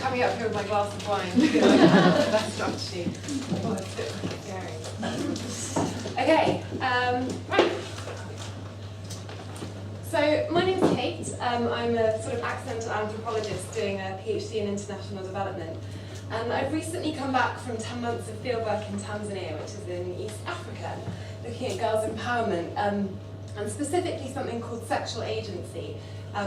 coming up here with my glass of wine. I feel like that's the best strategy. Oh, it's a bit scary. Okay, right. So my name's Kate. I'm a sort of accidental anthropologist doing a PhD in international development. And I've recently come back from 10 months of fieldwork in Tanzania, which is in East Africa, looking at girls' empowerment, and specifically something called sexual agency,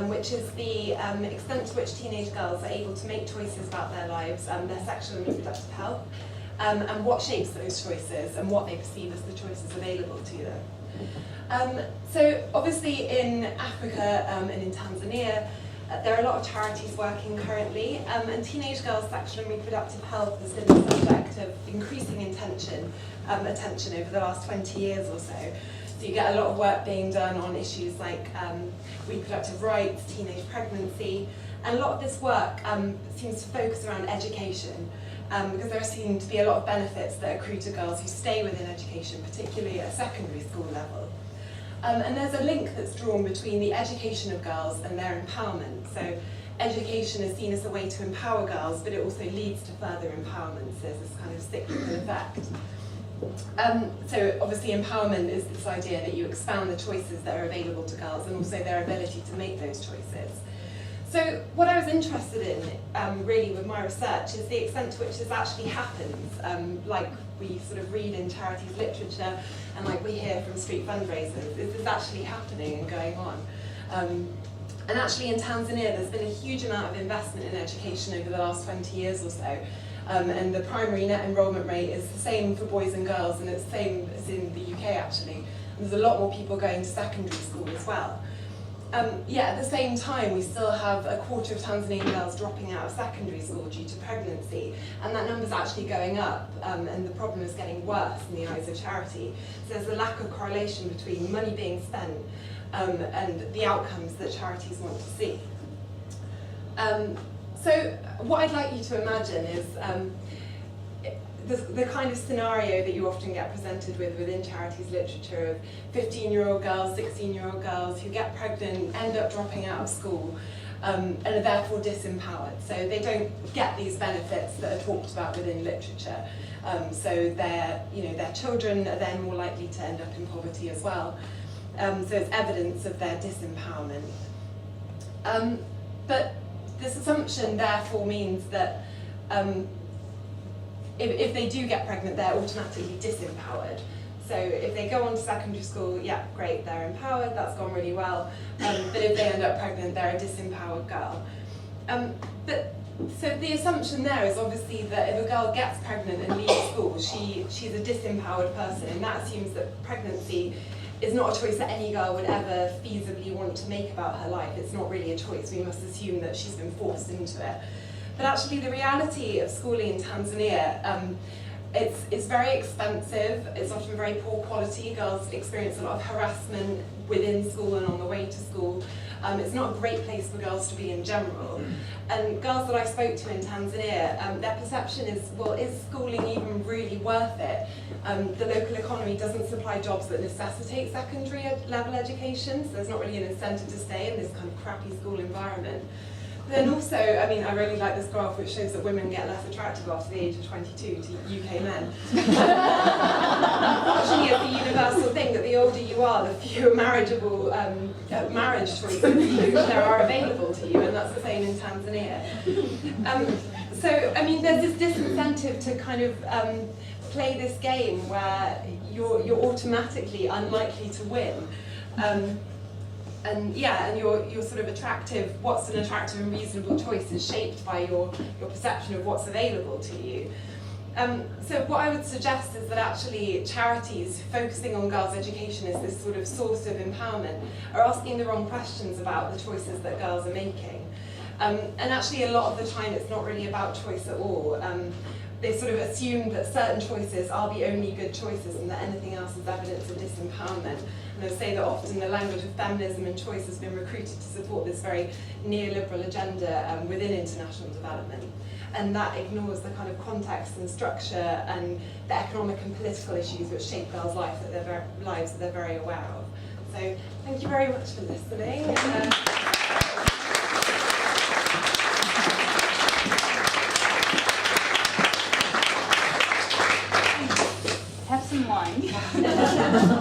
which is the extent to which teenage girls are able to make choices about their lives, their sexual and reproductive health, and what shapes those choices and what they perceive as the choices available to them. So obviously in Africa and in Tanzania, there are a lot of charities working currently, and teenage girls' sexual and reproductive health has been the subject of increasing attention over the last 20 years or so. So you get a lot of work being done on issues like reproductive rights, teenage pregnancy, and a lot of this work seems to focus around education, because there seem to be a lot of benefits that accrue to girls who stay within education, particularly at a secondary school level. And there's a link that's drawn between the education of girls and their empowerment. So education is seen as a way to empower girls, but it also leads to further empowerment. So there's this kind of cyclical effect. So obviously empowerment is this idea that you expand the choices that are available to girls and also their ability to make those choices. So what I was interested in, really, with my research is the extent to which this actually happens, like we sort of read in charities literature and like we hear from street fundraisers. Is this actually happening and going on? And actually in Tanzania there's been a huge amount of investment in education over the last 20 years or so. And the primary net enrolment rate is the same for boys and girls, and it's the same as in the UK actually. And there's a lot more people going to secondary school as well. Yet at the same time, we still have a quarter of Tanzanian girls dropping out of secondary school due to pregnancy, and that number's actually going up, and the problem is getting worse in the eyes of charity. So there's a lack of correlation between money being spent and the outcomes that charities want to see. So what I'd like you to imagine is the kind of scenario that you often get presented with within charities literature of 15-year-old girls, 16-year-old girls who get pregnant, end up dropping out of school, and are therefore disempowered. So they don't get these benefits that are talked about within literature. So their children are then more likely to end up in poverty as well. So it's evidence of their disempowerment. But this assumption therefore means that if they do get pregnant, they're automatically disempowered. So if they go on to secondary school, yeah, great, they're empowered, that's gone really well. But if they end up pregnant, they're a disempowered girl. So the assumption there is obviously that if a girl gets pregnant and leaves school, she's a disempowered person, and that assumes that pregnancy is not a choice that any girl would ever feasibly want to make about her life. It's not really a choice. We must assume that she's been forced into it. But actually the reality of schooling in Tanzania, it's very expensive, it's often very poor quality. Girls experience a lot of harassment within school and on the way to school. It's not a great place for girls to be in general. And girls that I spoke to in Tanzania, their perception is, well, is schooling even really worth it? The local economy doesn't supply jobs that necessitate secondary level education, so there's not really an incentive to stay in this kind of crappy school environment. Then also, I mean, I really like this graph which shows that women get less attractive after the age of 22 to UK men. Unfortunately, it's a universal thing that the older you are, the fewer marriageable marriage choices there are available to you, and that's the same in Tanzania. So, I mean, there's this disincentive to kind of play this game where you're automatically unlikely to win. And your sort of attractive, what's an attractive and reasonable choice is shaped by your perception of what's available to you. So what I would suggest is that actually charities focusing on girls' education as this sort of source of empowerment are asking the wrong questions about the choices that girls are making. And actually a lot of the time it's not really about choice at all. They sort of assume that certain choices are the only good choices and that anything else is evidence of disempowerment. And they say that often the language of feminism and choice has been recruited to support this very neoliberal agenda within international development. And that ignores the kind of context and structure and the economic and political issues which shape girls' lives that they're very aware of. So thank you very much for listening. some wine.